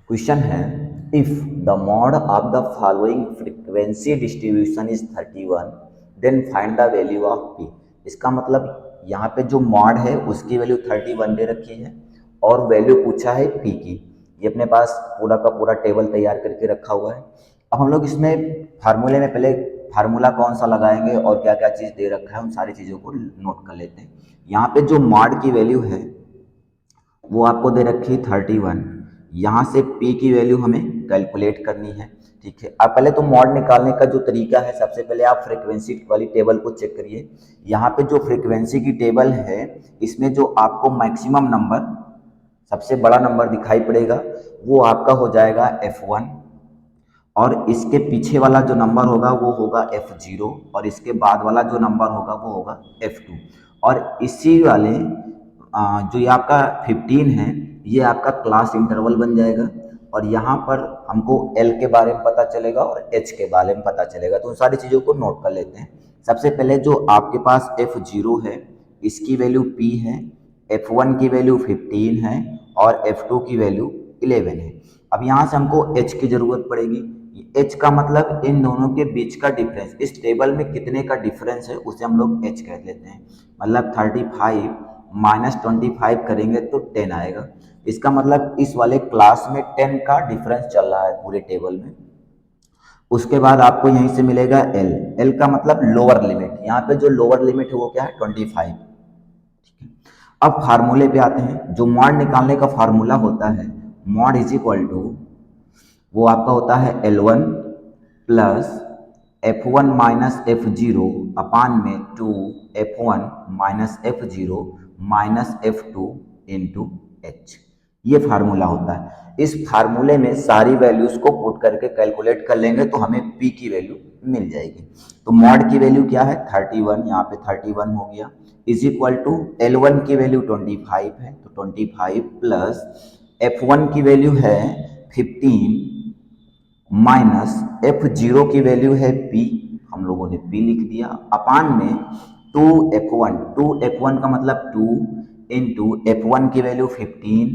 Question है, if the mode of the following frequency distribution is 31 then find the value of P. इसका मतलब यहाँ पे जो मॉड है उसकी वैल्यू 31 दे रखी है और वैल्यू पूछा है पी की। ये अपने पास पूरा का पूरा टेबल तैयार करके रखा हुआ है। अब हम लोग इसमें फार्मूले में पहले फार्मूला कौन सा लगाएंगे और क्या क्या चीज़ दे रखा है उन सारी चीज़ों को नोट कर लेते हैं। यहाँ पे जो मॉड की वैल्यू है वो आपको दे रखी 31। यहाँ से P की वैल्यू हमें कैलकुलेट करनी है। ठीक है, अब पहले तो मॉड निकालने का जो तरीका है, सबसे पहले आप फ्रीक्वेंसी वाली टेबल को चेक करिए। यहाँ पे जो फ्रीक्वेंसी की टेबल है इसमें जो आपको मैक्सिमम नंबर, सबसे बड़ा नंबर दिखाई पड़ेगा वो आपका हो जाएगा F1 और इसके पीछे वाला जो नंबर होगा वो होगा F0 और इसके बाद वाला जो नंबर होगा वो होगा F2 और इसी वाले जो ये आपका 15 है ये आपका क्लास इंटरवल बन जाएगा और यहाँ पर हमको L के बारे में पता चलेगा और H के बारे में पता चलेगा। तो उन सारी चीज़ों को नोट कर लेते हैं। सबसे पहले जो आपके पास F0 है इसकी वैल्यू P है, F1 की वैल्यू 15 है और F2 की वैल्यू 11 है। अब यहाँ से हमको H की ज़रूरत पड़ेगी। H का मतलब इन दोनों के बीच का डिफरेंस, इस टेबल में कितने का डिफरेंस है उसे हम लोग H कह लेते हैं। मतलब 35 माइनस 25 करेंगे तो 10 आएगा। इसका मतलब इस वाले क्लास में 10 का डिफरेंस चल रहा है पूरे टेबल में। उसके बाद आपको यहीं से मिलेगा L। L का मतलब लोअर लिमिट, यहाँ पे जो लोअर लिमिट है वो क्या है 25। अब फार्मूले पे आते हैं। जो मॉड निकालने का फार्मूला होता है, मॉड इज इक्वल टू, वो आपका होता है L1 plus F1 minus F0 अपान में 2 F1 minus F0 minus F2 into H। ये फार्मूला होता है। इस फार्मूले में सारी वैल्यूज को पुट करके कैलकुलेट कर लेंगे तो हमें P की वैल्यू मिल जाएगी। तो मॉड की वैल्यू क्या है 31, यहाँ पे 31 हो गया, इज इक्वल टू L1 की वैल्यू 25 है तो 25 प्लस F1 की वैल्यू है 15 माइनस F0 की वैल्यू है P, हम लोगों ने P लिख दिया, अपान में 2F1, 2F1 का मतलब 2 इंटू F1 की वैल्यू 15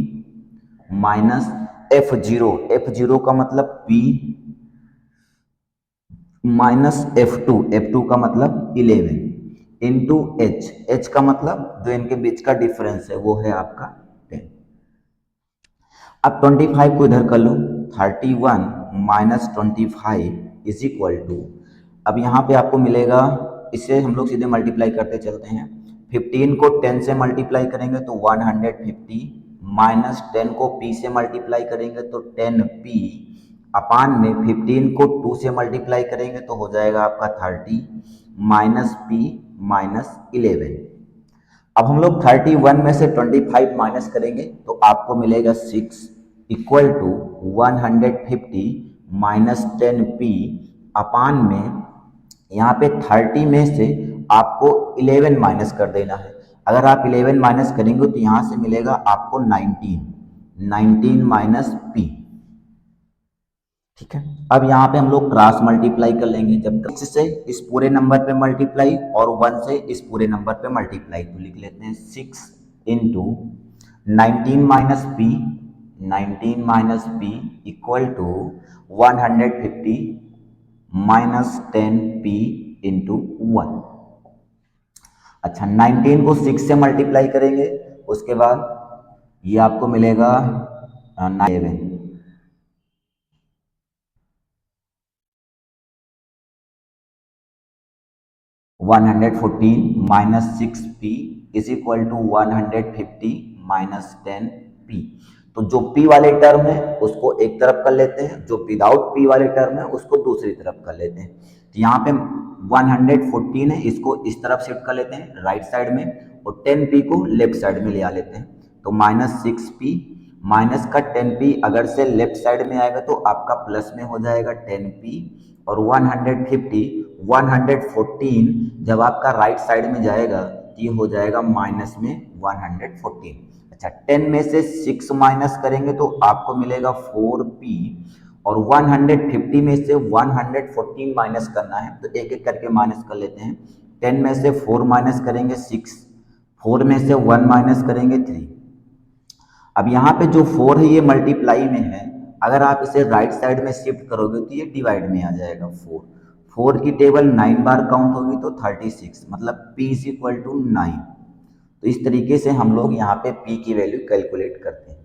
माइनस F0, F0 का मतलब P माइनस F2, F2 का मतलब 11 इंटू H, H का मतलब जो इनके बीच का डिफरेंस है वो है आपका 10। अब 25 को इधर कर लो, 31 माइनस 25 इज इक्वल टू, अब यहाँ पे आपको मिलेगा, इसे हम लोग सीधे मल्टीप्लाई करते चलते हैं। 15 को 10 से मल्टीप्लाई करेंगे तो 150 माइनस 10 को P से मल्टीप्लाई करेंगे तो 10P अपान में 15 को 2 से मल्टीप्लाई करेंगे तो हो जाएगा आपका 30 माइनस P माइनस 11। अब हम लोग 31 में से 25 माइनस करेंगे तो आपको मिलेगा 6 इक्वल टू 150 माइनस 10P अपान में, यहाँ पे 30 में से आपको 11 माइनस कर देना है। अगर आप 11 माइनस करेंगे तो यहाँ से मिलेगा आपको 19 माइनस P। ठीक है, अब यहाँ पे हम लोग क्रॉस मल्टीप्लाई कर लेंगे। जब 6 से इस पूरे नंबर पे मल्टीप्लाई और 1 से इस पूरे नंबर पे मल्टीप्लाई, तो लिख लेते हैं 6 into 19 minus P, 19 minus P equal to 150 minus 10P into 1। अच्छा, 19 को 6 से मल्टीप्लाई करेंगे, उसके बाद ये आपको मिलेगा 9 114 minus 6P is equal to 150 minus 10P। तो जो P वाले टर्म है उसको एक तरफ कर लेते हैं, जो विदाउट P वाले टर्म है उसको दूसरी तरफ कर लेते हैं। तो यहाँ पे 114 है, इसको इस तरफ शिफ्ट कर लेते हैं राइट साइड में और 10P को लेफ्ट साइड में ले आ लेते हैं। तो माइनस 6P माइनस का 10P अगर से लेफ्ट साइड में आएगा तो आपका प्लस में हो जाएगा 10P और 114 जब आपका राइट साइड में जाएगा तो ये हो जाएगा माइनस में 114। अच्छा, 10 में से 6 माइनस करेंगे तो आपको मिलेगा 4P और 150 में से 114 माइनस करना है तो एक एक करके माइनस कर लेते हैं। 10 में से 4 माइनस करेंगे 6, 4 में से 1 माइनस करेंगे 3। अब यहाँ पे जो 4 है ये मल्टीप्लाई में है अगर आप इसे राइट साइड में शिफ्ट करोगे तो ये डिवाइड में आ जाएगा 4। 4 की टेबल 9 बार काउंट होगी तो 36, मतलब p इज इक्वल टू 9। तो इस तरीके से हम लोग यहाँ पे p की वैल्यू कैलकुलेट करते हैं।